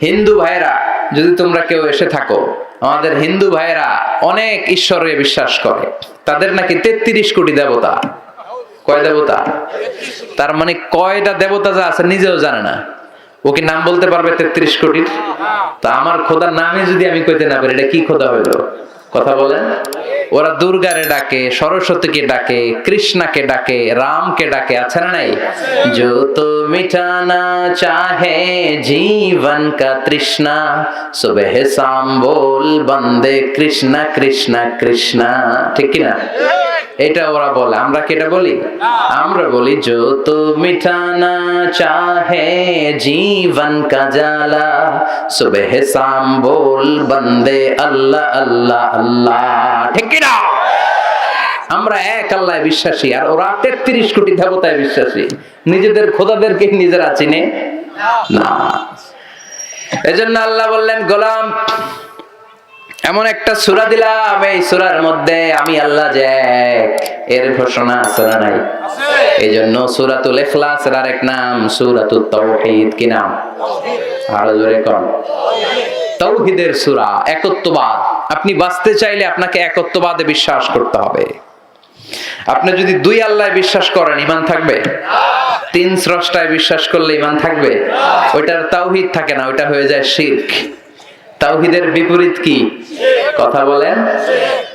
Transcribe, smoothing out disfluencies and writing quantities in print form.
হিন্দু ভাইরা যদি তোমরা কেউ এসে থাকো, আমাদের হিন্দু ভাইরা অনেক ঈশ্বরে বিশ্বাস করে, তাদের নাকি 33 কোটি দেবতা। কয় দেবতা? তার মানে কয়টা দেবতা যা আছে নিজেও জানে না। ও কি নাম বলতে পারবে 33 কোটির? তা আমার খোদার নামে যদি আমি কইতে না পারি, এটা কি খোদা হইলো? কথা বলেন। ওরা দুর্গারে ডাকে, সরস্বতীকে ডাকে, কৃষ্ণাকে ডাকে, রামকে ডাকে, আছে না নাই? जो तो मिटाना चाहे जीवन का तृष्णा, सुबह शाम बोल बंदे कृष्णा कृष्णा कृष्णा। ঠিক কি না? এটা ওরা বলে, আমরা কি এটা বলি? আমরা বলি जो तो मिटाना चाहे जीवन का जाला, सुबह शाम बोल बंदे अल्लाह अल्लाह अल्लाह। ঠিক কি না? আমরা এক আল্লাহয় বিশ্বাসী, আর ওরা 33 কোটি দেবতায় বিশ্বাসী। নিজেদের খোদাদেরকে নিজেরা চিনে না। এজন্য আল্লাহ বললেন, গোলাম এমন একটা সূরা দিলাম, এই সূরার মধ্যে আমি আল্লাহ যে এক, এর ঘোষণা আছে না নাই? এইজন্য সূরাতুল ইখলাসের আরেক নাম সূরাতুত তাওহীদ। কি নাম? আরো জোরে কোন? তাওহীদের সূরা, একত্ববাদ। আপনি বাঁচতে চাইলে আপনাকে একত্ববাদে বিশ্বাস করতে হবে। আপনি যদি দুই আল্লাহয় বিশ্বাস করেন, ঈমান থাকবে? তিন স্রষ্টায় বিশ্বাস করলে ঈমান থাকবে? ওইটার তাওহীদ থাকে না, ওইটা হয়ে যায় শিরক। তাওহীদের বিপরীত কি? কথা বলেন।